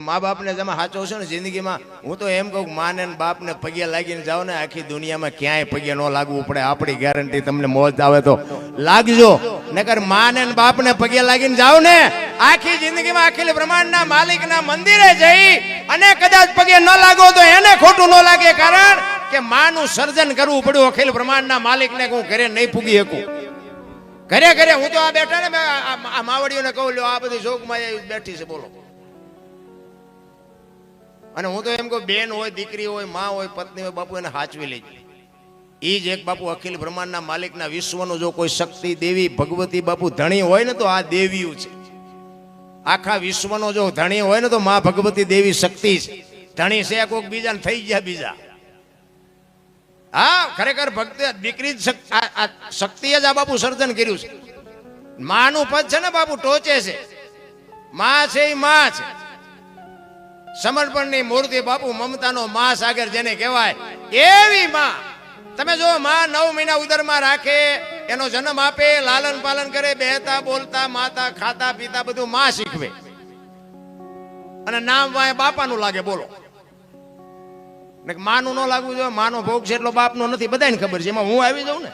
મા બાપને તમે સાચો છો ને જિંદગીમાં, હું તો એમ કહું માને બાપને પગે લાગીને જાઓ ને, આખી દુનિયામાં ક્યાંય પગે ન લાગવું પડે, આપણી ગેરંટી. તમને મોજ આવે તો લાગજો, નકર માને બાપને પગે લાગીને જાઓ ને, આખી જિંદગીમાં અખિલ બ્રહ્માંડના માલિકના મંદિરે જઈ અને કદાચ પગે ન લાગો તો એને ખોટું ન લાગે, કારણ કે માનું સર્જન કરવું પડ્યું અખિલ બ્રહ્માંડના માલિકને. હું ઘરે નહીં પૂગી શકું, ઘરે ઘરે હું તો આ બેઠા ને આ માવડીઓને કહું, લ્યો આ બધી શોકમાં બેઠી છે, બોલો. અને હું તો એમ કહું, બેન હોય, દીકરી હોય, માં હોય, પત્ની હોય, બાપુ એને સાચવી લેજો. એ જ એક બાપુ અખિલ બ્રહ્માંડના માલિકના વિશ્વનો જો કોઈ શક્તિ દેવી ભગવતી બાપુ ધણી હોય ને, તો આ દેવીઓ છે. આખા વિશ્વનો જો ધણી હોય ને, તો માં ભગવતી દેવી શક્તિ છે. ધણી છે કોઈક બીજા ને થઈ ગયા બીજા. હા, ખરેખર ભક્તિ દીકરી શક્તિએ જ આ બાપુ સર્જન કર્યું છે. માનું પદ છે ને બાપુ ટોચે છે, માં છે એ માં છે. સમર્પણની મૂર્તિ બાપુ, મમતાનો મા સાગર જેને કહેવાય એવી માં. તમે જો માં 9 મહિના ઉદરમાં રાખે, એનો જન્મ આપે, લાલન પાલન કરે, બેહતા બોલતા માતા ખાતા પીતા બધું માં શીખવે, અને નામ વાય બાપાનું લાગે, બોલો. માનું ન લાગવું જોઈએ. માનો ભોગ છે એટલો બાપનો નથી, બધાને ખબર છે. એમાં હું આવી જાઉં ને,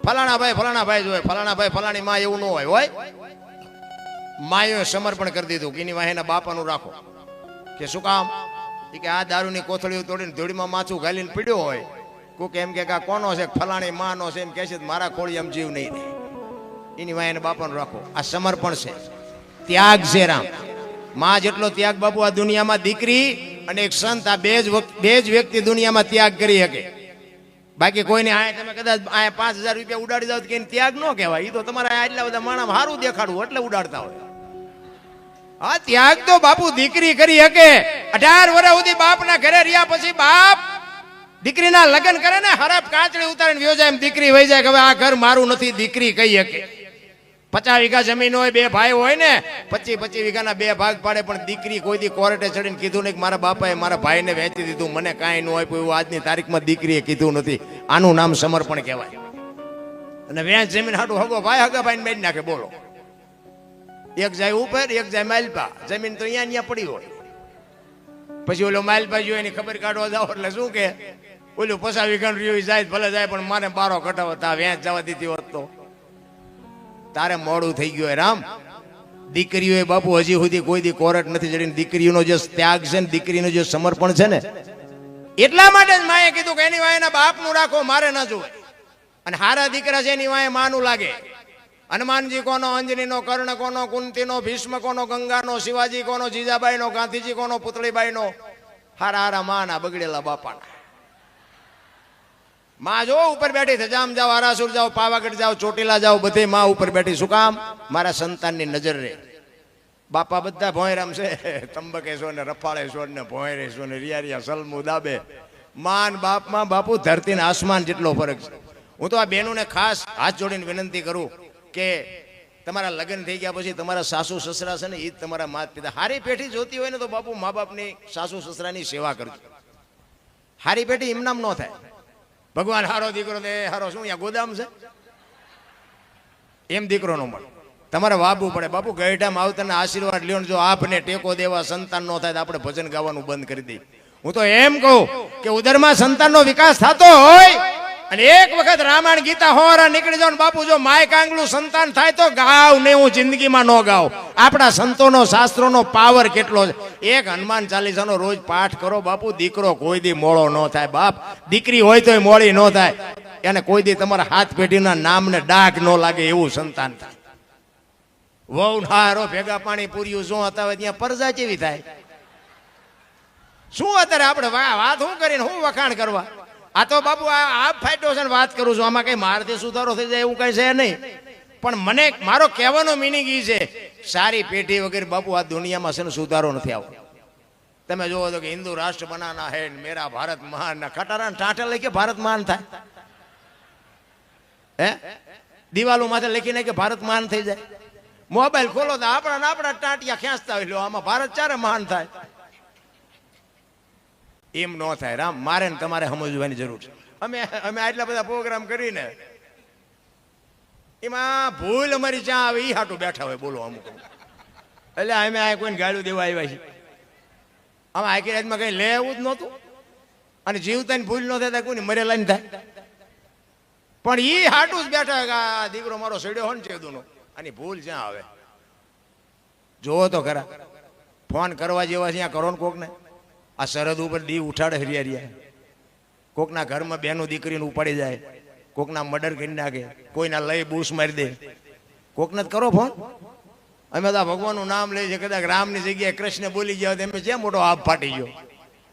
ફલાણા ભાઈ જોઈએ, ફલાણા ભાઈ ફલાણી માં, એવું ન હોય. માયોએ સમર્પણ કરી દીધું કે એની વાહે એના બાપાનું રાખો. કે શું કામ? કે આ દારૂની કોથળીઓ તોડીને ધૂળીમાં માથું ઘાલીને પીડ્યો હોય, કોક એમ કે આ કોનો છે, ફલાણી માનો છે, એમ કહે છે મારા ખોળી એમ જીવ નહીં, એની વાહે એના બાપાનું રાખો. આ સમર્પણ છે, ત્યાગ છે. રામ માં જેટલો ત્યાગ બાપુ આ દુનિયામાં દીકરી અને એક સંત, આ બે જ વ્યક્તિ દુનિયામાં ત્યાગ કરી શકે. બાકી કોઈને આ તમે કદાચ આ 5000 રૂપિયા ઉડાડી જાવ તો ત્યાગ ન કહેવાય. એ તો તમારા આટલા બધા માણસ સારું દેખાડવું એટલે ઉડાડતા હોય. હા, ત્યાગ તો બાપુ દીકરી કરી શકે. 18 વર્ષ સુધી બાપના ઘરે રહ્યા પછી બાપ દીકરીના લગ્ન કરે ને, હરફ કાચડી ઉતારીને વ્યો જાય, એમ દીકરી વહી જાય કે હવે આ ઘર મારું નથી, દીકરી કહી શકે. 50 વીઘા જમીન હોય, 2 ભાઈ હોય ને, 25 વીઘાના 2 ભાગ પાડે, પણ દીકરી કોઈ દી કોર્ટે ચડીને કીધું નહીં કે મારા બાપાએ મારા ભાઈને વેચી દીધું, મને કાંઈ ન આપ્યું, એવું આજની તારીખમાં દીકરીએ કીધું નથી. આનું નામ સમર્પણ કહેવાય. અને વેચ જમીન હાટું હગો ભાઈ હગા ભાઈને મેળ નાખે, બોલો. એક જાય ઉપર, એક જાય માલપા. જમીન તો અહીંયા પડી હોય, પછી ઓલો માલપા જોઈ એની ખબર કાઢવા જાવ એટલે શું કે ઓલું 50 વીઘાનું રહ્યું જાય ભલે જાય, પણ મારે બારો કટાવતા વેચ જવા દીધી હોત તો તારે મોડું થઈ ગયું. રામ દીકરીઓએ બાપુ હજી સુધી કોઈ દી કોરટ નથી ચડીને. દીકરીઓનો જે ત્યાગ છે ને, દીકરીનું જે સમર્પણ છે ને, એટલા માટે જ માએ કીધું કે એની વાય એના બાપનું રાખો, મારે ન જોવે. અને હારા દીકરા છે એની વાય માનું લાગે. હનુમાનજી કોનો, અંજનીનો, કર્ણ કોનો, કુંતીનો, ભીષ્મ કોનો, ગંગાનો, શિવાજી કોનો, જીજાબાઈનો, ગાંધીજી કોનો, પુતળીબાઈનો. હારા હારા માના બગડેલા બાપાના. માં જો ઉપર બેઠી છે, જામ જાઓ, આરાસુર જાઓ, પાવાગઢ જાઓ, ચોટીલા જાઓ, બધે માં ઉપર બેઠી. શું કામ? મારા સંતાનની નજર રે. બાપા બધા ભોંયરામ છે, તંબકેશ્વર ને રફાળેશ્વર ને ભોંયરેશ્વર ને રિયારિયા સલમુ દાબે. માન બાપમાં બાપુ ધરતી ને આસમાન જેટલો ફરક છે. હું તો આ બહેનોને ખાસ હાથ જોડીને વિનંતી કરું કે તમારા લગ્ન થઈ ગયા પછી તમારા સાસુ સસરા છે ને, એ તમારા માતા પિતા. હારી પેઢી જોતી હોય ને તો બાપુ મા બાપની સાસુ સસરાની સેવા કરજો. હારી પેઢી એમનામ ન થાય. ભગવાન હારો દીકરો દે, હારો શું અહીંયા ગોદામ છે એમ દીકરો નો મળે. તમારે વાબવું પડે બાપુ. ગઈઢામાં આવતાના આશીર્વાદ લ્યો. જો આપને ટેકો દેવા સંતાન નો થાય તો આપણે ભજન ગાવાનું બંધ કરી દઈએ. હું તો એમ કહું કે ઉદરમાં સંતાનનો વિકાસ થતો હોય અને એક વખત રામાયણ ગીતા હોરા નીકળી જાવ ને બાપુ, જો માય કાંગલું સંતાન થાય તો ગાવ નહીં, હું જિંદગીમાં ન ગાવ. આપણા સંતોનો શાસ્ત્રોનો પાવર કેટલો છે. એક હનુમાન ચાલીસાનો રોજ પાઠ કરો બાપુ, દીકરો કોઈ દી મોળો ન થાય. બાપ દીકરી હોય તોય મોળી ન થાય, એને કોઈ દી તમારા હાથ પેઢીના નામને ડાઘ ન લાગે એવું સંતાન થાય. વહુ હારો ભેગા પાણી પૂર્યું શું હતા હોય ત્યાં પરજા જેવી થાય. શું અત્યારે આપણે વાત શું કરીને શું વખાણ કરવા? આ તો બાપુ આ ફાયદો છે વાત કરું છું. આમાં કઈ મારથી સુધારો થઈ જાય એવું કઈ છે નહીં. પણ મને મારો કહેવાનો મિનિંગ એ છે, સારી પેઢી વગેરે બાપુ આ દુનિયામાં છે ને સુધારો નથી આવતો. તમે જોવો તો કે હિન્દુ રાષ્ટ્ર બનાના હે, મેરા ભારત મહાન, ના ખટારા ટાંટા લઈ કે ભારત મહાન થાય. હે દિવાલો માથે લખીને કે ભારત મહાન થઈ જાય. મોબાઈલ ખોલો તો આપણા ટાંટિયા ખેંચતા હોય, આમાં ભારત ચારે મહાન થાય. એમ ન થાય. રામ મારે ને તમારે સમજવાની જરૂર છે. અમે આટલા બધા પ્રોગ્રામ કરીને એમાં ભૂલ અમારી જ્યાં આવે એ હાટું બેઠા હોય, બોલો. અમુક એટલે અમે આ કોઈને ગાળું દેવા આવ્યા છીએ. આમાં આખી રાતમાં કઈ લે એવું જ નહોતું, અને જીવતા ભૂલ ન થતા કોઈને મરેલા ને થાય. પણ ઈ હાટું જ બેઠા કે આ દીકરો મારો સડ્યો હોય ને ચેદુનો, આની ભૂલ ક્યાં આવે? જોવો તો ખરા, ફોન કરવા જેવા છે કરો ને કોકને. આ સરહદ ઉપર દી ઉઠાડે હરિયા, કોકના ઘરમાં બેનું દીકરીને ઉપાડી જાય, કોકના મર્ડર કરી નાખે, કોઈના લઈ બૂસ મારી દે. કોકને જ કરો ફોન. અમે તો ભગવાનનું નામ લઈએ છીએ, કદાચ રામની જગ્યાએ કૃષ્ણ બોલી ગયા એમ જ્યાં મોટો આપ ફાટી ગયો.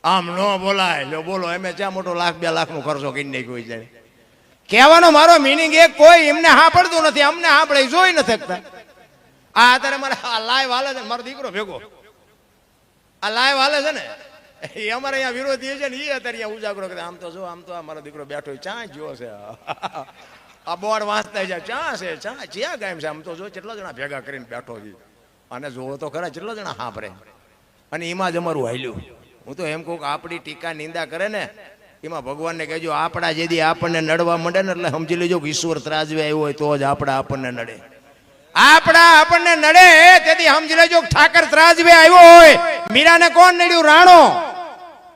આમ ન બોલાય, લો બોલો એમ જ્યાં મોટો 1,00,000-2 લાખનો ખર્ચો કરી નાખ્યો જાય. કહેવાનો મારો મિનિંગ એ કોઈ એમને સાંભળતું નથી, અમને સાંભળે જોઈ નથી શકતા. આ અત્યારે મારે લાઈવ હાલે છે, મારો દીકરો ભેગો આ લાઈવ હાલે છે ને, એ અમારે અહીંયા વિરોધી છે ને, એ અત્યારે અહીંયા ઉજાગરો કરે. આમ તો જો, આમ તો આ મારો દીકરો બેઠો ચા જો છે, આ બોર્ડ વાંચતા જાય ચા છે, ચા જ્યાં ગામ છે. આમ તો જો કેટલા જણા ભેગા કરીને બેઠો છે, અને જોવો તો ખરા કેટલા જણા સાંભળે. અને એમાં જ અમારું હાલ્યું. હું તો એમ કહું કે આપણી ટીકા નિંદા કરે ને એમાં ભગવાનને કહેજો, આપણા જેથી આપણને નડવા માંડે ને એટલે સમજી લેજો કે ઈશ્વર ત્રાજવે આવ્યો હોય તો જ આપણા આપણને નડે. આપણા આપણને નડે તેથી સમજી લેજો ઠાકર ત્રાજવે આવ્યો હોય. મીરાને કોણ નડ્યું? રાણો.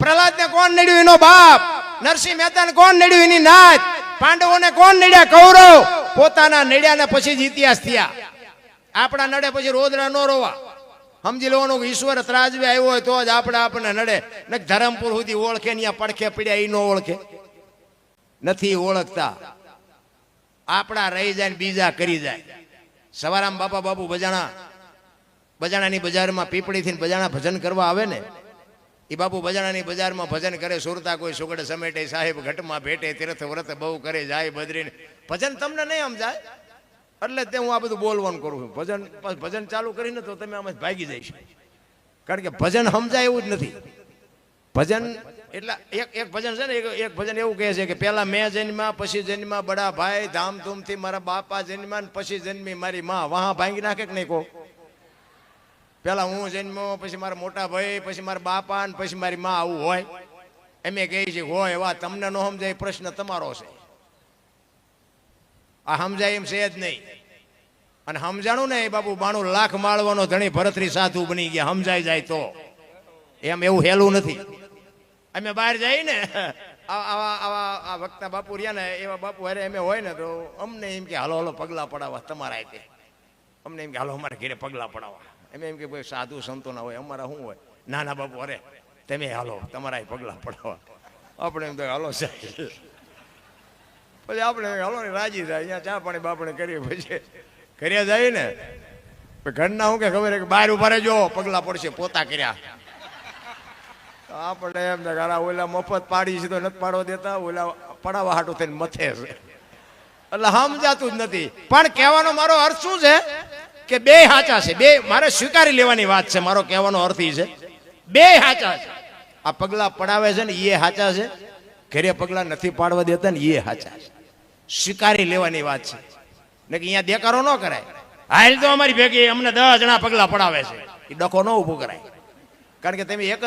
પ્રહલાદને કોણ નડ્યું? એનો બાપ. નરસિંહ મહેતાને કોણ નડ્યું? એની નાત. પાંડવોને કોણ નડ્યા? કૌરવ. પોતાના નડ્યા ને પછી જ ઇતિહાસ થયા. આપણા નડે પછી રોદડા ન રોવા. સમજી લેવાનું કે ઈશ્વર ત્રાજવે આવ્યો હોય તો જ આપણે આપણને નડે. ને ધરમપુર સુધી ઓળખે ને પડખે પડ્યા એ ન ઓળખે, નથી ઓળખતા. આપણા રહી જાય ને બીજા કરી જાય. સવારામ બાપા બાપુ બજાણાની બજારમાં પીપળીથી બજાણા ભજન કરવા આવે ને, એ બાપુ બજાણાની બજારમાં ભજન કરે. સુરતા કોઈ સુગડ સમેટે, સાહેબ ઘટમાં ભેટે, તીર્થ વ્રત બહુ કરે, જાય બદરીને. ભજન તમને નહીં સમજાય એટલે તે હું આ બધું બોલવાનું કરું છું. ભજન ચાલુ કરીને તો તમે આમાં ભાગી જઈશ, કારણ કે ભજન સમજાય એવું જ નથી. ભજન એટલે એક ભજન છે ને, એક ભજન એવું કહે છે કે પેલા મેં જન્મ્યા, પછી જન્મ્યા બડા ભાઈ, ધામધૂમથી મારા બાપા જન્મ્યા ને પછી જન્મી મારી માં. વાહ ભાંગી નાખે કે નહીં કહો? પેલા હું જન્મ્યો, પછી મારા મોટા ભાઈ, પછી મારા બાપા ને પછી મારી માં, આવું હોય? એમ કહે છે હોય. એવા તમને ન સમજાય પ્રશ્ન તમારો છે. આ સમજાય એમ છે જ નહીં. અને સમજાણું ને બાપુ 92 લાખ માળવાનો ધણી ભરતરી સાધુ બની ગયા. સમજાઈ જાય તો એમ એવું હેલું નથી. અમે બહાર જઈએ ને, આવા વક્તા બાપુ રહ્યા ને, એવા બાપુ અરે અમે હોય ને તો અમને એમ કે હાલો હાલો પગલા પડાવવા તમારા તે. અમને એમ કે હાલો અમારે ઘરે પગલા પડાવવા. એમ કે ભાઈ સાધુ સંતો ના હોય, અમારા શું હોય? નાના બાપુ અરે તમે હાલો તમારા પગલા પડાવવા. આપણે એમ તો હાલો સાહેબ. પછી આપણે હાલો ને રાજી થાય, અહીંયા ચા પાણી બાપણે કરીએ, પછી કર્યા જાય ને ઘરના શું કે ખબર કે બહાર ઉભા રહેજો પગલા પડશે, પોતા કર્યા. આપણે એમ ને ઓલા મફત પાડી છે તો નથી પાડવા દેતા, ઓલા પડાવવા હાટું થઈને મથે છે. એટલે સમજાતું જ નથી. પણ કહેવાનો મારો અર્થ શું છે કે બે સાચા છે, બે મારે સ્વીકારી લેવાની વાત છે. મારો કહેવાનો અર્થ એ છે બે સાચા છે. આ પગલા પડાવે છે ને એ સાચા છે, ઘરે પગલા નથી પાડવા દેતા ને એ સાચા છે. સ્વીકારી લેવાની વાત છે ને કે અહીંયા દેકારો ન કરાય. હાલ તો અમારી ભેગી અમને 10 જણા પગલા પડાવે છે, એ ડખો ન ઉભો કરાય. કારણ કે તમે એક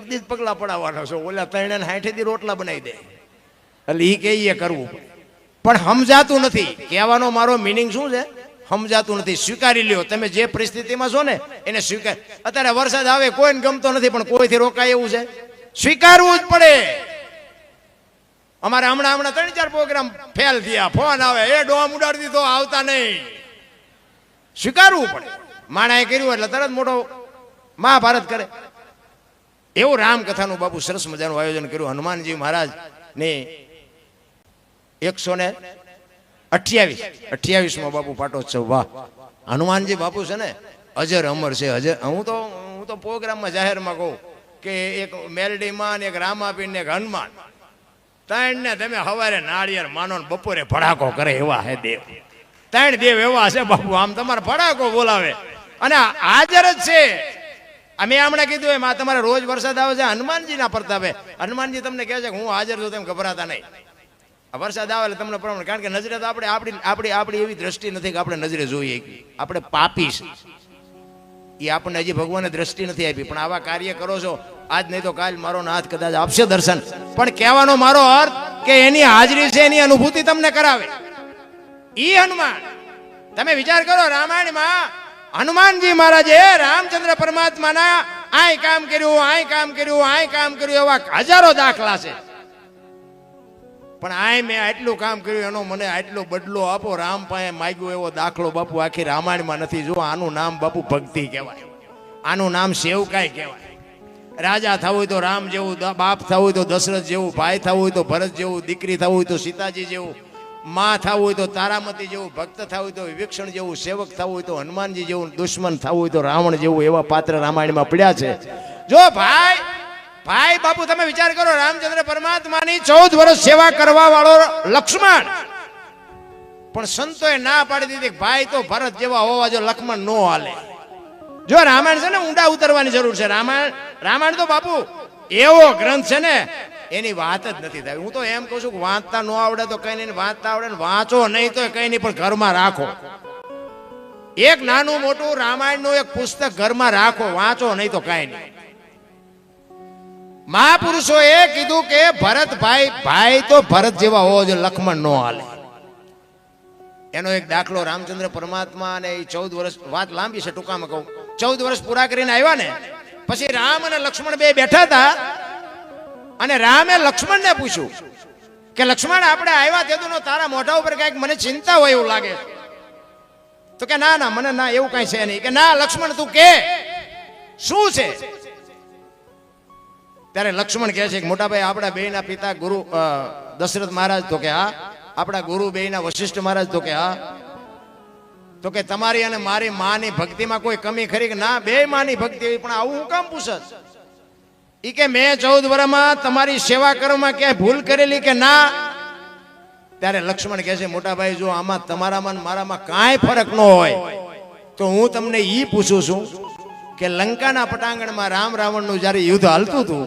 દી જ પગલા પડાવવાનો છો, ઓલા 360 દી રોટલા બનાવી દે. એટલે એ કે કરવું પણ સમજાતું નથી. કહેવાનો મારો મિનિંગ શું છે? સમજાતું નથી. સ્વીકારી લ્યો. તમે જે પરિસ્થિતિમાં છો ને એને સ્વીકાર. અત્યારે વરસાદ આવે કોઈને ગમતો નથી, પણ કોઈથી રોકાય એવું છે? સ્વીકારવું જ પડે. અમારે હમણાં 3-4 પ્રોગ્રામ ફેલ થયા. ફોન આવે એ ડોમ ઉડાડી દીધો, આવતા નહીં. સ્વીકારવું પડે. માણાએ કર્યું એટલે તરત મોટો મહાભારત કરે. એવું રામકથાનું બાપુ સરસ મજાનું આયોજન કર્યું. હનુમાનજી મહારાજ ને 128માં બાપુ પાટોત્સવ. વાહ! હનુમાનજી બાપુ છે ને અજર અમર છે. અજર. હું તો પ્રોગ્રામમાં જાહેરમાં કહું કે એક મેલડીમાં ને એક રામાપીર ને એક હનુમાન, ત્રણ ને તમે સવારે નાળિયેર માનો ને બપોરે ભડાકો કરે એવા હે દેવ. 3 દેવ એવા છે બાપુ, આમ તમારે ભડાકો બોલાવે અને હાજર જ છે. અમે હમણાં કીધું એમ આ તમારે રોજ વરસાદ આવે છે હનુમાનજી ના પ્રતાપે. હનુમાનજી તમને કહે છે કે હું હાજર છું, તેમ ગભરાતા નહીં. વરસાદ આવે એટલે તમને પ્રમાણ, કારણ કે નજરે તો આપણી એવી દ્રષ્ટિ નથી કે આપણે નજરે જોઈએ. આપણે પાપી છે, એ આપણને હજી ભગવાને દ્રષ્ટિ નથી આપી. પણ આવા કાર્ય કરો છો, આજ નહીં તો કાલ મારો નાથ કદાચ આપશે દર્શન. પણ કહેવાનો મારો અર્થ કે એની હાજરી છે, એની અનુભૂતિ તમને કરાવે. ઈ હનુમાન તમે વિચાર કરો, રામાયણમાં હનુમાનજી મહારાજે રામચંદ્ર પરમાત્માના આય કામ કર્યું, આય કામ કર્યું, આય કામ કર્યું એવા હજારો દાખલા છે. પણ આય મેં આટલું કામ કર્યું એનો મને આટલો બદલો આપો, રામ પાસે માગ્યો એવો દાખલો બાપુ આખી રામાયણમાં નથી. જો આનું નામ બાપુ ભક્તિ કહેવાય, આનું નામ સેવકાઈ કહેવાય. રાજા થવું હોય તો રામ જેવું, બાપ થવું હોય તો દશરથ જેવું, ભાઈ થવું હોય તો ભરત જેવું, દીકરી થવું હોય તો સીતાજી જેવું, માં થવું હોય તો તારામતી જેવું, ભક્ત થવું હોય તો વિભીષણ જેવું, સેવક થવું હોય તો હનુમાનજી જેવું, દુશ્મન થવું હોય તો રાવણ જેવું, એવા પાત્ર રામાયણમાં પડ્યા છે. જો ભાઈ બાપુ તમે વિચાર કરો, રામચંદ્ર પરમાત્માની 14 વર્ષ સેવા કરવા વાળો લક્ષ્મણ, પણ સંતોએ ના પાડી દીધી ભાઈ તો ભરત જેવા હોવા જો, લક્ષ્મણ નો હાલે. જો રામાયણ છે ને ઊંડા ઉતરવાની જરૂર છે. રામાયણ તો બાપુ એવો ગ્રંથ છે ને એની વાત જ નથી થાય. હું તો એમ કહું છું કે વાંચતા ન આવડે તો કઈ નહીં, વાંચતા આવડે ને વાંચો નહીં તો કઈ નહીં, પણ ઘરમાં રાખો. એક નાનું મોટું રામાયણનું એક પુસ્તક ઘરમાં રાખો, વાંચો નહીં તો કઈ નહીં. મહાપુરુષોએ કીધું કે ભરત ભાઈ તો ભરત જેવા હોવો જોઈએ, લક્ષ્મણ નો હાલે. એનો એક દાખલો રામચંદ્ર પરમાત્મા અને 14 વર્ષ, વાત લાંબી છે ટૂંકામાં કહું, 14 વર્ષ પૂરા કરીને આવ્યા ને પછી રામ અને લક્ષ્મણ બે બેઠા હતા અને રામે લક્ષ્મણને પૂછ્યું કે લક્ષ્મણ આપણે આવ્યા તે તો તારા મોઢા ઉપર કઈક મને ચિંતા હોય એવું લાગે. તો કે ના મને ના એવું કઈ છે નહીં. કે ના લક્ષ્મણ તું કે શું છે? ત્યારે લક્ષ્મણ કહે છે કે મોટા ભાઈ આપણા બેયના પિતા ગુરુ દશરથ મહારાજ, તો કે હા. આપણા ગુરુ બેયના વશિષ્ઠ મહારાજ, તો કે હા. તો કે તમારી અને મારી માની ભક્તિમાં કોઈ કમી ખરી? કે ના, બે માની ભક્તિ હોય. પણ આવું હું કામ પૂછસ? ઈ કે મેં 14 વર્ષમાં તમારી સેવા કરવામાં ક્યાંય ભૂલ કરેલી? કે ના. ત્યારે લક્ષ્મણ કહે છે મોટા ભાઈ જો આમાં તમારામાં મારામાં કાંઈ ફરક ન હોય તો હું તમને ઈ પૂછું છું કે લંકાના પટાંગણમાં રામ રાવણનું જ્યારે યુદ્ધ હાલતું હતું,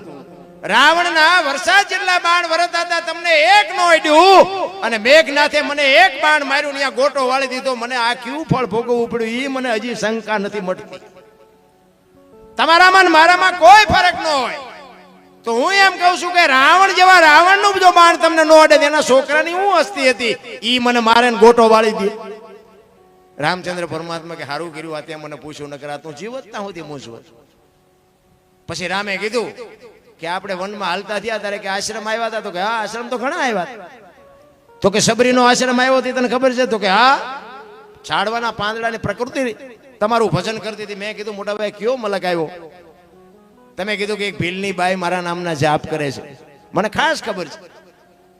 રાવણના વરસાદ જેટલા બાણ વરસતા હતા, તમને એક નો અડ્યું અને મેઘનાથે મને એક બાણ માર્યું ને ત્યાં ગોટો વાળી દીધો. મને આ ક્યું ફળ ભોગવવું પડ્યું એ મને હજી શંકા નથી મટતી. તમારામાં મારામાં કોઈ ફરક ન હોય તો હું એમ કહું છું કે રાવણ જેવા રાવણનું જો બાણ તમને ન અડે, એના છોકરાની હું હસ્તી હતી ઈ મને મારે ગોટો વાળી દે. રામચંદ્ર પરમાત્મા કે હારું કર્યું આ ત્યાં મને પૂછ્યું, નકર આ તું જીવતતા સુધી મૂંઝવત. પછી રામે કીધું કે આપણે વનમાં હાલતા થયા ત્યારે કે આશ્રમ આવ્યા હતા? તો કે હા આશ્રમ તો ઘણા આવ્યા. તો કે સબરીનો આશ્રમ આવ્યો હતી તને ખબર છે? તો કે હા. છાડવાના પાંદડાની પ્રકૃતિ તમારું ભજન કરતી હતી. મેં કીધું મોટા ભાઈ કયો મલક આવ્યો? તમે કીધું કે એક ભીલની બાઈ મારા નામના જાપ કરે છે. મને ખાસ ખબર છે.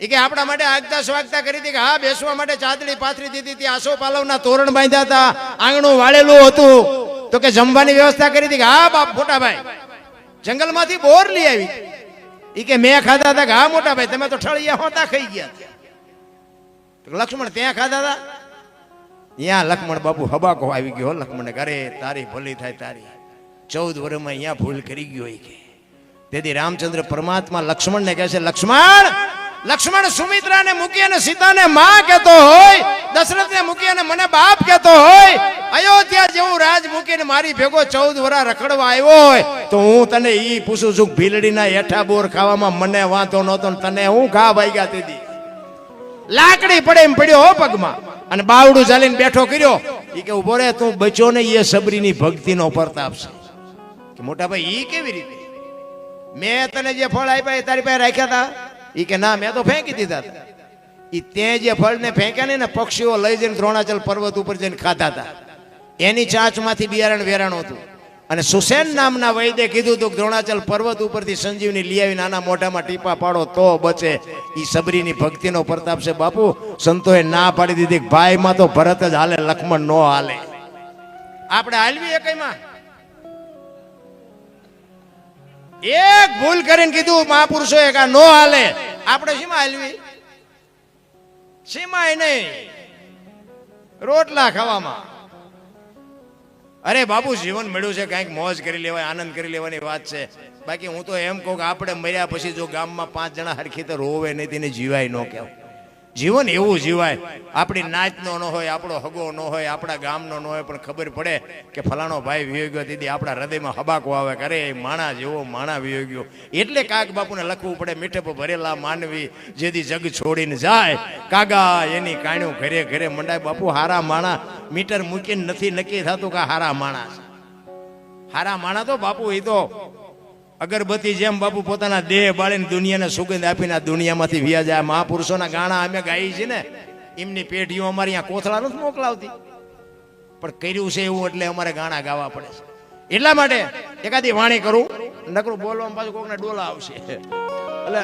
એ કે આપણા માટે આગતા સ્વાગતા કરી હતી. કે હા, બેસવા માટે ચાદડી પાથરી દીધી હતી, આસો પાલવના તોરણ બાંધ્યા હતા, આંગણું વાળેલું હતું. તો કે જમવાની વ્યવસ્થા કરી હતી? કે હા બાપ મોટા ભાઈ જંગલમાંથી બોર લઈ આવી. ઈ કે મેં ખાધા હતા? કે હા મોટા ભાઈ તમે તો ઠળિયા હોતા ખાઈ ગયા. લક્ષ્મણ ત્યાં ખાધા હતા? ત્યાં લક્ષ્મણ બાપુ હબાકો આવી ગયો. લક્ષ્મણ ઘરે તારી ભલી થાય તારી, 14 વર્ષમાં અહીંયા ભૂલ કરી ગયો. કે તેથી રામચંદ્ર પરમાત્મા લક્ષ્મણને કહે છે લક્ષ્મણ સુમિત્રાને મૂકી અને સીતાને માં કહેતો હોય, દશરથને મૂકી અને મને બાપ કહેતો હોય, અયોધ્યા જેવું રાજ મૂકીને મારી ભેગો 14 વર્ષ રખડવા આવ્યો હોય તો હું તને ઈ પૂછું છું ભીલડીના હેઠા બોર ખાવામાં મને વાંધો નહોતો ને તને હું ઘા વાગ્યા દીધી? લાકડી પડે એમ પડ્યો હો પગમાં અને બાવડું ચાલીને બેઠો કર્યો. ઈ કે ઉભો રે તું બચ્યો ને, એ સબરીની ભક્તિનો પ્રતાપ છે. કે મોટા ભાઈ ઈ કેવી રીતે? મેં તને જે ફળ આપ્યા એ તારી પાસે રાખ્યા હતા? ઈ કે ના મેં તો ફેંકી દીધા. ઈ તે જે ફળને ફેંક્યા ને પક્ષીઓ લઈ જઈને દ્રોણાચલ પર્વત ઉપર જઈને ખાતા હતા. એની ચાંચમાંથી બિયારણ વેરાણું હતું. અને સુસેન નામના વૈદ્ય કીધું હતું દ્રોણાચલ પર્વત ઉપરથી સંજીવની લઈ આવી નાના મોઢામાં ટીપા પાડો તો બચે. ઈ સબરીની ભક્તિનો પ્રતાપ છે બાપુ. સંતોએ ના પાડી દીધી કે ભાઈમાં તો ભરત જ હાલે, લક્ષ્મણ નો હાલે. આપણે હાલવી કઈમાં? એક ભૂલ કરીને કીધું મહાપુરુષોએ કે નો હાલે. આપણે શીમાં હાલવી? શીમાં નહીં, રોટલા ખાવામાં. અરે બાપુ જીવન મળ્યું છે, કંઈક મોજ કરી લેવાય, આનંદ કરી લેવાની વાત છે. બાકી હું તો એમ કહું કે આપણે મર્યા પછી જો ગામમાં 5 જણા હરખી તો રોવે નહીં તેને જીવાય ન કહેવાય. જીવન એવું જીવાય. આપણી નાતનો ન હોય, આપણો હગો ન હોય, આપણા ગામનો ન હોય, પણ ખબર પડે કે ફલાણો ભાઈ વિયો ગયો, દીદી આપણા હૃદયમાં હબાકો આવે કરે માણા જેવો માણા વિયો ગયો. એટલે કાગ બાપુને લખવું પડે, મીઠે પર ભરેલા માનવી જેથી જગ છોડીને જાય, કાગા એની કાણ્યું ઘરે ઘરે મંડાય. બાપુ હારા માણા મીટર મૂકીને નથી નક્કી થતું કે હારા માણા છે. હારા માણા તો બાપુ એ તો અગરબત્તી જેમ બાપુ પોતાના દેહ બાળીને દુનિયાને સુગંધ આપીને આ દુનિયામાંથી વ્યા જાય. મહાપુરુષોના ગાણા અમે ગાઈ છે ને, એમની પેઢીઓ અમારી અહીંયા કોથળા નથી મોકલાવતી, પણ કર્યું છે એવું એટલે અમારે ગાણા ગાવા પડે છે. એટલા માટે એકાદી વાણી કરું, નકરું બોલવામાં પાછું કોકને ડોલા આવશે, એટલે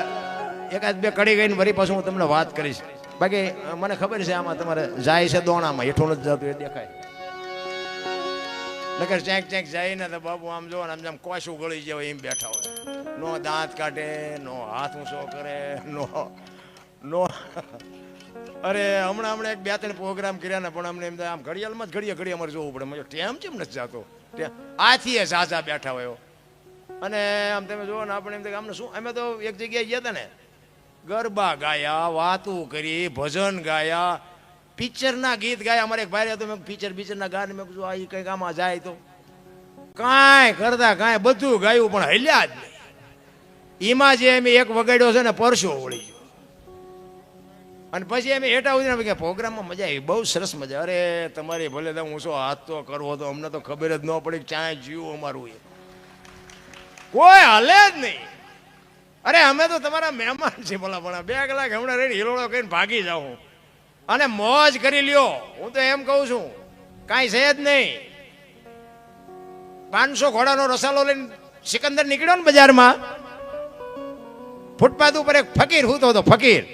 એકાદ બે કડી ગઈને વળી પાછું હું તમને વાત કરીશ. બાકી મને ખબર છે આમાં તમારે જાય છે દોણામાં, હેઠું નથી જતું એ દેખાય. નકર ચેક ચેક જાય ને તો બાબુ આમ જો ને આમ કોશું ગળી જાય એમ બેઠા હોય. નો દાંત કાઢે, નો હાથ ઊંચો કરે, નો અરે હમણાં એક 2-3 પ્રોગ્રામ કર્યા ને, પણ અમને એમ આમ ઘડિયાળમાં જ ઘડીએ અમારે જોવું પડે. મને ટેમ કેમ નથી જાતો, આથી એ ઝાઝા બેઠા હોય. અને આમ તમે જુઓ ને આપણે એમ થાય અમને શું, અમે તો એક જગ્યાએ ગયા હતા ને, ગરબા ગાયા, વાતું કરી, ભજન ગાયા, પિક્ચરના ગીત ગાયા. અમારે એક ભાઈ હતો, મેં પિક્ચરના ગાને મેં કીધું આ કંઈક આમાં જાય તો કાંઈ કરતા કાંઈ બધું ગાયું, પણ હલ્યા જ નહીં. એમાં જે અમે એક વગાડ્યો છે ને, પરસો વળી ગયો. અને પછી અમે હેઠા ઉતરીને કે પ્રોગ્રામમાં મજા આવી, બહુ સરસ મજા. અરે તમારી ભલે તો હું શું હાથ તો કરવો, તો અમને તો ખબર જ ન પડી કે ક્યાંય જીવું અમારું એ કોઈ હાલે જ નહીં. અરે અમે તો તમારા મહેમાન છીએ, ભલા ભલા 2 કલાક હમણાં રહીને હિલોળો કરીને ભાગી જાઉં અને મોજ કરી લ્યો. હું તો એમ કહું છું કાંઈ છે જ નહીં. 500 ઘોડાનો રસાલો લઈને સિકંદર નીકળ્યો ને બજારમાં, ફૂટપાથ ઉપર એક ફકીર હૂતો હતો. ફકીર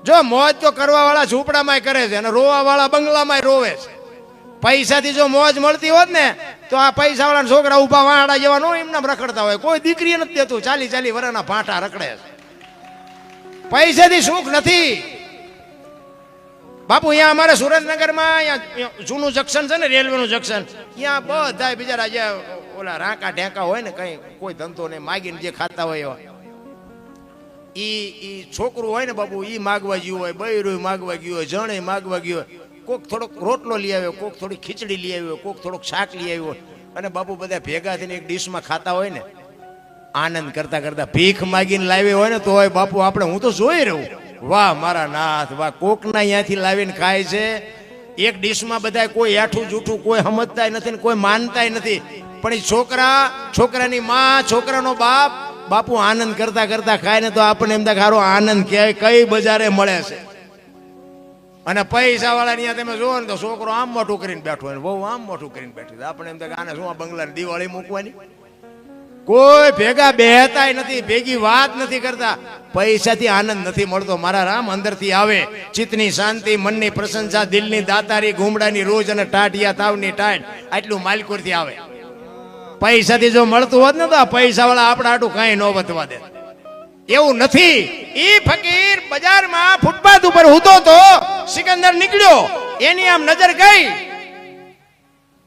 જો મોજ તો કરવા વાળા ઝૂંપડામાં કરે છે અને રોવા વાળા બંગલામાં રોવે છે. પૈસાથી જો મોજ મળતી હોત ને તો આ પૈસા વાળા છોકરા ઉભા વાડા જેવા નો એમને રખડતા હોય. કોઈ દીકરી નથી દેતું, 40 વર્ષના ભાંટા રખડે છે. પૈસાથી સુખ નથી બાપુ. અહીંયા અમારે સુરેન્દ્રનગરમાં અહીંયા જૂનું જંકશન છે ને, રેલવેનું જંકશન, ત્યાં બધા બિચારા જે ઓલા રાંકા ઢેંકા હોય ને, કઈ કોઈ ધંધો નહીં, માગીને જે ખાતા હોય એવા, ઈ છોકરું હોય ને બાપુ, ઈ માગવા ગયું હોય, બૈરું માગવા ગયું હોય, જણે માગવા ગયું હોય. કોક થોડોક રોટલો લઈ આવ્યો, કોક થોડી ખીચડી લઈ આવ્યો, કોક થોડોક શાક લઈ આવ્યો, અને બાપુ બધા ભેગા થઈને એક ડીશમાં ખાતા હોય ને, આનંદ કરતા કરતા ભીખ માગીને લાવી હોય ને, તો હોય બાપુ આપણે, હું તો જોઈ રહું, વાહ મારા નાથ વાહ. કોકના અહીંયાથી લાવીને ખાય છે એક ડીશમાં બધા, કોઈ હેઠું જૂઠું કોઈ સમજતા નથી ને કોઈ માનતા નથી. પણ એ છોકરા, છોકરાની માં, છોકરાનો બાપ, બાપુ આનંદ કરતા કરતા ખાય ને, તો આપણને એમ થાય સારો આનંદ ક્યાંય કઈ બજારે મળે છે. અને પૈસા વાળા ત્યાં તમે જુઓ ને તો છોકરો આમ મોટું કરીને બેઠો હોય, બહુ આમ મોટું કરીને બેઠું. આપણે એમ થાય આને શું આ બંગલાની દિવાળી મૂકવાની. કોઈ ભેગા બેહતા નથી, ભેગી વાત નથી કરતા. પૈસાથી આનંદ નથી મળતો મારા રામ. અંદરથી આવે ચિત્તની શાંતિ, મનની પ્રશંસા, દિલની દાતારી, ઘૂમડાની રોજ અને ટાટિયા તાવની ટાટ, આટલું માલકોરથી આવે. પૈસાથી જો મળતું હોત ને તો આ પૈસા વાળા આપણા આટું કઈ ન વધવા દે. એવું નથી. ઈ ફકીર બજારમાં ફૂટપાથ ઉપર હૂતો તો સિકંદર નીકળ્યો, એની આમ નજર ગઈ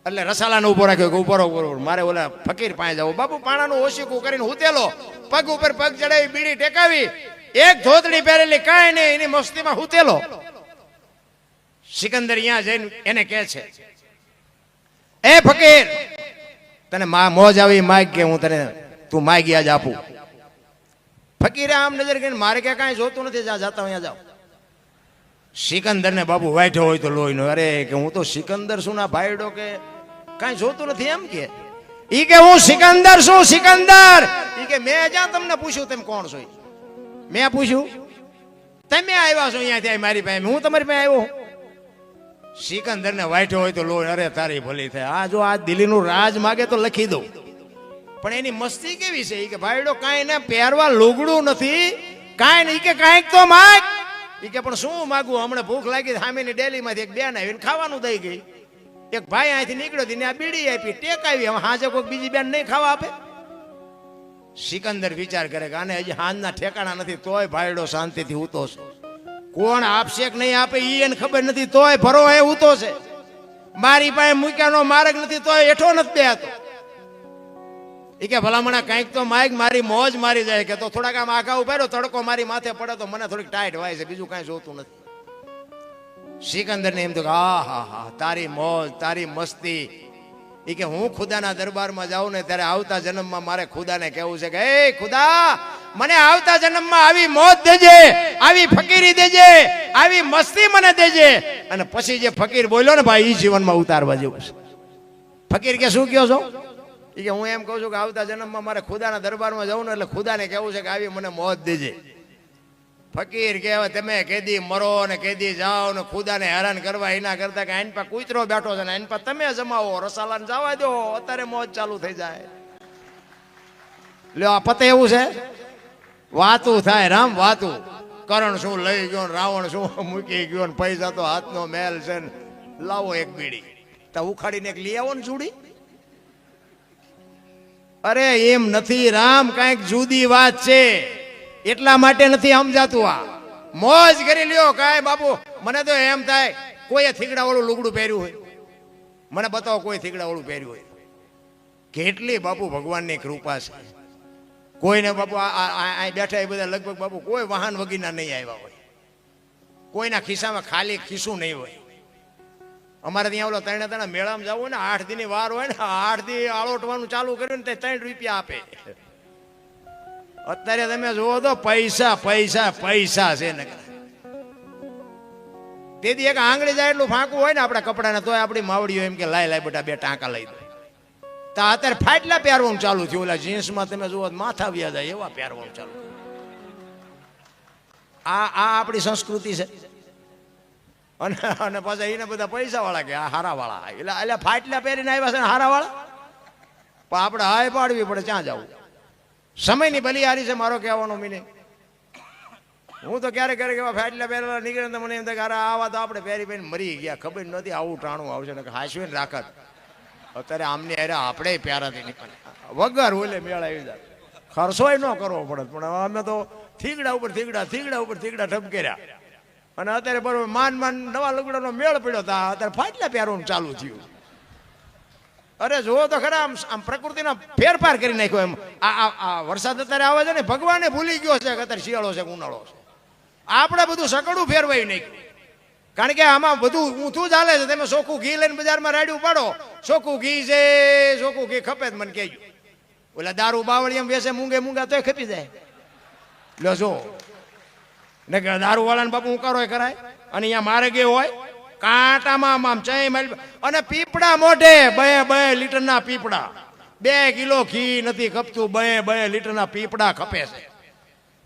એટલે રસાલાને ઉભો રાખ્યો કે ઉભો રહો, મારે ઓલા ફકીર પાસે જાવ. બાપુ પાણાનું ઓશીકું કરીને હૂતેલો, પગ ઉપર પગ ચડાવી, બીડી ટેકાવી, એક ધોતડી પહેરેલી, કાંઈ નહીં, એની મસ્તીમાં હૂતેલો. સિકંદર અહીંયા જઈને એને કહે છે, એ ફકીર તને મોજ આવી, માગ કે હું તને, તું માગી આજ આપું. ફકીરે આમ નજર કરીને મારે કે કાંઈ જોતું નથી, જ્યાં જતા અહીંયા જાઓ. સિકંદર ને બાપુ વાઈઠો હોય તો લોહીનો, અરે કે હું તો સિકંદર શું ના ભાઈડો, કે કાંઈ જોતું નથી એમ કે. ઈ કે હું સિકંદર છું, સિકંદર. ઈ કે મેં જ્યાં તમને પૂછ્યું તમે કોણ છો? મેં પૂછ્યું તમે આવ્યા છો અહીંયાથી મારી પાસે, હું તમારી પાસે આવ્યો. સિકંદર ને વાઈઠો હોય તો લોહી, અરે તારી ભલી થાય. આ જો આ દિલ્હીનું રાજ માગે તો લખી દઉં. પણ એની મસ્તી કેવી છે, ઈ કે ભાઈડો કાંઈ ને પહેરવા લુગડું નથી, કાંઈ નહીં, કે કાંઈક તો માગ. ઈ કે પણ શું માગવું, હમણાં ભૂખ લાગી, સામેની ડેલીમાંથી એક બેન આવીને ખાવાનું દઈ ગઈ. એક ભાઈ અહીંથી નીકળ્યો, તેને આ બીડી આપી, ટેક આવી, હવે હાજે કોઈ બીજી બેન નહીં ખાવા આપે. સિકંદર વિચાર કરે કે આને હજી હાંજના ઠેકાણા નથી, તોય ભાઈડો શાંતિથી ઉતો છે. કોણ આપશે કે નહીં આપે ઈ એને ખબર નથી, તોય ભરો એ ઉતો છે. મારી પાસે મૂક્યાનો માર્ગ નથી, તોય હેઠો નથી બેહતો. એ કે ભલામણા કંઈક તો માઈક મારી મોજ મારી જાય કે તો થોડાક આમ આખા ઉભા તડકો મારી માથે પડે તો મને થોડીક ટાઈટ વાય છે, બીજું કાંઈ જોતું નથી. સિકંદર ને એમ તો હા હા હા તારી મોજ તારી મસ્તી. એ કે હું ખુદાના દરબારમાં જાઉં ને ત્યારે આવતા જન્મમાં મારે ખુદાને કહેવું છે કે એ ખુદા મને આવતા જન્મમાં આવી મોજ દેજે, આવી ફકીરી દેજે, આવી મસ્તી મને દેજે. અને પછી જે ફકીર બોલ્યો ને ભાઈ એ જીવનમાં ઉતારવા જેવું છે. ફકીર કે શું કહો છો? એ કે હું એમ કહું છું કે આવતા જન્મમાં મારે ખુદાના દરબારમાં જવું ને એટલે ખુદાને કહેવું છે કે આવી મને મોજ દેજે. ફકીર કહેવાય તમે કેદી મરો ને કેદી જાઓ ને ખુદાને હેરાન કરવા એના કરતા કે આઈન પા કૂતરો બેઠો છે ને આઈન પા તમે જમાવો રસાલાને જવા દો, અત્યારે મોજ ચાલુ થઈ જાય. લ્યો આ પતે એવું છે, વાતું થાય રામ વાતું. કરણ શું લઈ ગયો, રાવણ શું મૂકી ગયો, પૈસા તો હાથનો મેલ છે ને લાવો એક બીડી તો ઉખાડીને એક લઈ આવો ને ચૂડી. અરે એમ નથી રામ, કઈક જુદી વાત છે એટલા માટે નથી સમજાતું. આ મોજ કરી લ્યો કાંઈ બાપુ. મને તો એમ થાય કોઈએ થીગડા વાળું લુગડું પહેર્યું હોય, મને બતાવો કોઈ થીગડા વાળું પહેર્યું હોય. કેટલી બાપુ ભગવાનની કૃપા છે. કોઈને બાપુ આ બેઠા એ બધા લગભગ બાપુ કોઈ વાહન વગીના નહીં આવ્યા હોય, કોઈના ખિસ્સામાં ખાલી ખિસ્સું નહીં હોય. અમારે ત્યાં ઓલો ત્રણે મેળામાં જવું ને 8 દીની વાર હોય ને 8 દી આળોટવાનું ચાલુ કર્યું ને તે 3 રૂપિયા આપે. અત્યારે તમે જુઓ તો પૈસા પૈસા પૈસા છે ને. તેથી એક આંગળી જાય એટલું ફાંકું હોય ને આપણા કપડાને તોય આપણી માવડીઓ એમ કે લાય લાય બેટા 2 ટાંકા લઈ દો. તો અત્યારે ફાટલા પહેરવાનું ચાલુ થયું. ઓલા જીન્સમાં તમે જુઓ માથા વ્યા જાય એવા પહેરવાનું ચાલુ. આ આપણી સંસ્કૃતિ છે. અને પાછા એને બધા પૈસા વાળા કે આ હારા વાળા એટલે ફાટલા પહેરીને આવ્યા છે ને હારા વાળા. પણ આપણે હાય પાડવી પડે, ક્યાં જવું. સમયની બલિહારી છે મારો કહેવાનો મિનિંગ. હું તો ક્યારેક ક્યારેક એવા ફાટલા પહેરેલા નીકળે તો મને એમ થાય કે આવા તો આપણે પહેરી પહેરીને મરી ગયા, ખબર નથી આવું ટાણું આવશે ને હાંસવીને રાખત. અત્યારે આમની અરે આપણે પ્યારાથી નીકળે વગર ઓલે મેળ આવી જાય. ખર્ચોય ન કરવો પડે, પણ અમે તો થીગડા ઉપર થીગડા થીગડા ઉપર થીગડા ઠપકેર્યા. અને અત્યારે બરોબર માન નવા લુગડાનો મેળ પડ્યો હતા, અત્યારે ફાટલા પહેરવાનું ચાલુ થયું. અરે જુઓ તો ખરા આમ પ્રકૃતિનો ફેરફાર કરી નાખ્યો. એમ આ વરસાદ અત્યારે આવે છે ને ભગવાને ભૂલી ગયો છે કે અત્યારે શિયાળો છે કે ઉનાળો છે. આપણે બધું સકડું ફેરવાઈ નાખ્યું. કારણ કે આમાં બધું ઊંધું ચાલે છે. તમે ચોખ્ખું ઘી લઈને બજારમાં રાડ્યું પાડો, ચોખ્ખું ઘી છે, ચોખ્ખું ઘી ખપે જ મને કહેજો. ઓલા દારૂ બાવળી એમ વેસે મૂંગે મૂંગા તોય ખપી જાય. લો જો ને કે દારૂ વાળાને બાપુ ઉકારો કરાય. અને અહીંયા મારે ગયો હોય કાંટામાં આમ ચઈ માઇલ અને પીપડા મોઢે 2 લીટરના પીપડા. 2 કિલો ઘી નથી ખપતું, 2 લીટરના પીપડા ખપે છે.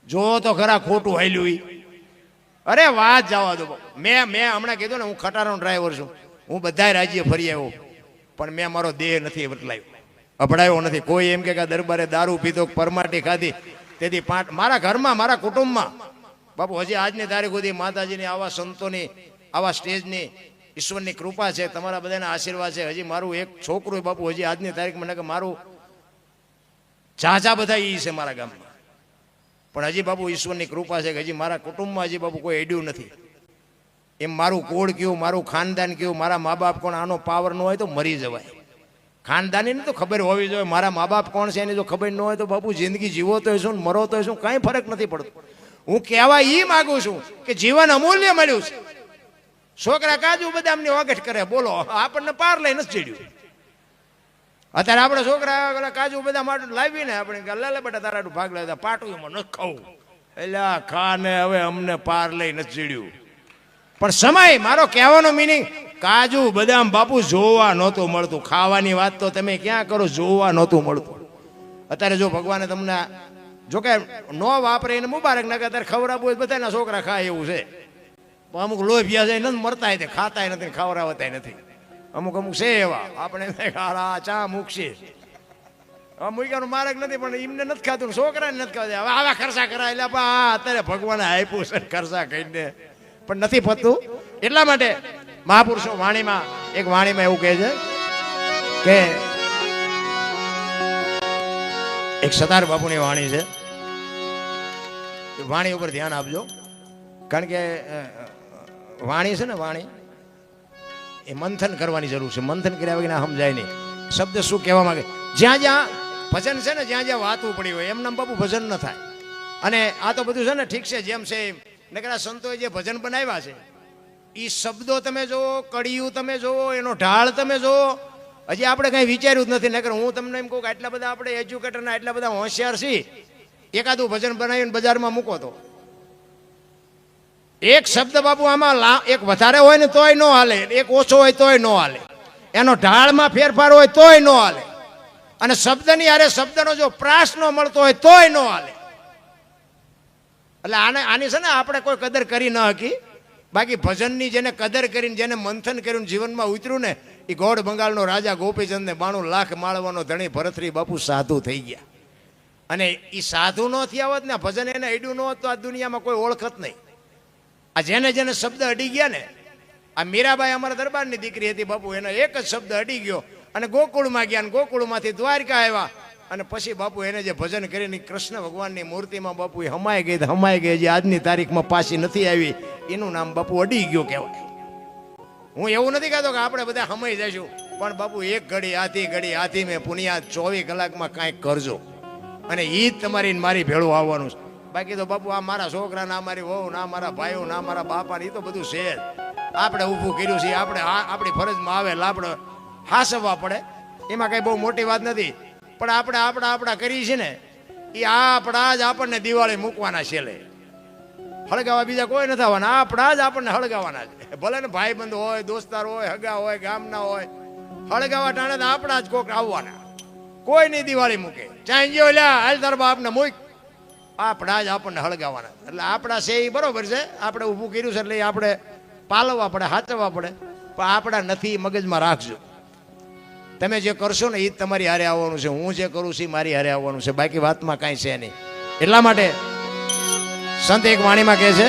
જો તો ખરા ખોટું હાલ્યું. અરે વાત જવા દો. મેં હમણાં કીધું ને હું ખટારાનો ડ્રાઈવર છું. હું બધા રાજ્ય ફરી આવ્યો, પણ મેં મારો દેહ નથી બદલાયો, અભડાયો નથી. કોઈ એમ કે દરબારે દારૂ પીધો, પરમાટી ખાધી, તેથી મારા ઘરમાં મારા કુટુંબમાં બાપુ હજી આજની તારીખ સુધી માતાજીની આવા સંતોની આવા સ્ટેજની ઈશ્વરની કૃપા છે, તમારા બધાના આશીર્વાદ છે. હજી મારું એક છોકરું બાપુ હજી આજની તારીખમાં કે મારું ઝાઝા બધા એ છે મારા ગામમાં. પણ હજી બાપુ ઈશ્વરની કૃપા છે કે હજી મારા કુટુંબમાં હજી બાપુ કોઈ એડ્યું નથી. એમ મારું કોડ કયું, મારું ખાનદાન કયું, મારા મા બાપ કોણ, આનો પાવર ન હોય તો મરી જવાય. ખાનદાનીને તો ખબર હોવી જોઈએ મારા મા બાપ કોણ છે. એની જો ખબર ન હોય તો બાપુ જિંદગી જીવો તો શું મરો તો શું કાંઈ ફરક નથી પડતો. હું કહેવા એ માગું છું કે જીવન અમૂલ્ય મળ્યું છે. છોકરા કાજુ બદામની ઓગઠ કરે, બોલો આપણને પાર લઈ નથી ચડ્યું. અત્યારે આપણે છોકરા કાજુ બદામ લાવીને આપણે લે બેટા તારા ભાગ લેતા પાટું એમાં નથી ખાવું, એટલે ખાને હવે અમને પાર લઈ નથી ચડ્યું. પણ સમય મારો કહેવાનો મિનિંગ કાજુ બદામ બાપુ જોવા નહોતું મળતું. ખાવાની વાત તો તમે ક્યાં કરો, જોવા નહોતું મળતું. અત્યારે જો ભગવાને તમને જોકે ન વાપરે એને મુબારક ના કે અત્યારે ખવડાવવું હોય બધાના છોકરા ખાય એવું છે. અમુક લોભિયા છે નથી મરતા, ખાતા નથી, ખવડાવતા નથી. અમુક છે એવા આપણે ચા મૂકશે મૂક્યાનો માર્ગ નથી, પણ એમને નથી ખાતું, છોકરાને નથી ખાતું. હવે આવા ખર્ચા કરાય એટલે અત્યારે ભગવાને આપ્યું છે ખર્ચા કહીને, પણ નથી પતતું. એટલા માટે મહાપુરુષો વાણીમાં એવું કહે છે કે એક સતાર બાપુની વાણી છે. વાણી ઉપર ધ્યાન આપજો, કારણ કે વાણી છે ને વાણી એ મંથન કરવાની જરૂર છે. મંથન કર્યા વગર સમજાય નહીં. શબ્દ શું કહેવા માંગે, જ્યાં જ્યાં ભજન છે ને જ્યાં જ્યાં વાતું પડી હોય એમનામ બાપુ ભજન ન થાય. અને આ તો બધું છે ને ઠીક છે જેમ છે નકરા સંતોએ જે ભજન બનાવ્યા છે એ શબ્દો તમે જુઓ, કડિયું તમે જુઓ, એનો ઢાળ તમે જુઓ. હજી આપણે કંઈ વિચાર્યું જ નથી. નકર હું તમને એમ કહું કે આટલા બધા આપણે એજ્યુકેટરના એટલા બધા હોશિયાર છીએ, એકાદું ભજન બનાવીને બજારમાં મૂકો તો એક શબ્દ બાપુ આમાં એક વધારે હોય ને તોય ન હાલે, એક ઓછો હોય તોય ન હાલે, એનો ઢાળમાં ફેરફાર હોય તોય ન હાલે, અને શબ્દની હારે શબ્દનો જો પ્રાસ ન મળતો હોય તોય ન હાલે. એટલે આની છે ને આપણે કોઈ કદર કરી ન હકી. બાકી ભજનની જેને કદર કરીને જેને મંથન કર્યું જીવનમાં ઉતર્યું ને એ ગોળ બંગાળનો રાજા ગોપીચંદને 92 લાખ માળવાનો ધણી ભરતરી બાપુ સાધુ થઈ ગયા. અને એ સાધુ ન થયા હોત ને ભજન એને અડ્યું ન હોત તો આ દુનિયામાં કોઈ ઓળખત નહીં. આ જેને જેને શબ્દ અડી ગયા ને, આ મીરાબાઈ અમારા દરબારની દીકરી હતી બાપુ, એનો એક જ શબ્દ અડી ગયો અને ગોકુળમાં ગયા, અને ગોકુળમાંથી દ્વારકા આવ્યા. અને પછી બાપુ એને જે ભજન કરીને કૃષ્ણ ભગવાનની મૂર્તિમાં બાપુ એ હમાઈ ગઈ, જે આજની તારીખમાં પાછી નથી આવી, એનું નામ બાપુ અડી ગયો કહેવાય. હું એવું નથી કહેતો કે આપણે બધા હમાઈ જઈશું, પણ બાપુ એક ઘડી હાથી મેં પુનિયા 24 કલાકમાં કાંઈક કરજો, અને એ જ તમારી મારી ભેળું આવવાનું છે. બાકી તો બાપુ આ મારા છોકરા, ના મારી વહુ, ના મારા ભાઈઓ, ના મારા બાપા, એ તો બધું છે જ. આપણે ઊભું કર્યું છે, આપણે આપણી ફરજમાં આવે એટલે આપણે હાસવવા પડે, એમાં કંઈ બહુ મોટી વાત નથી. પણ આપણે આપણા કરી છે ને એ આપણા જ આપણને દિવાળી મૂકવાના છેલ્લે, હળગાવા બીજા કોઈ નથી આવવાના, આપણા જ આપણને હળગાવાના છે. ભલે ને ભાઈ બંધ હોય, દોસ્તાર હોય, હગા હોય, ગામના હોય, હળગાવા ટાણે તો આપણા જ કોક આવવાના, કોઈ નહીં દિવાળી મૂકે. ચાઈ ગયો લ્યા હાલ તાર બાપને મૂક, આપણા જ આપણને હળગાવાના. એટલે આપણા છે એ બરોબર છે, આપણે ઊભું કર્યું છે એટલે આપણે પાલવવા પડે, હાચવવા પડે, પણ આપણા નથી મગજમાં રાખજો. તમે જે કરશો ને એ જ તમારી હારે આવવાનું છે, હું જે કરું છું એ મારી હારે આવવાનું છે, બાકી વાતમાં કાંઈ છે નહીં. એટલા માટે સંત એક વાણીમાં કહે છે,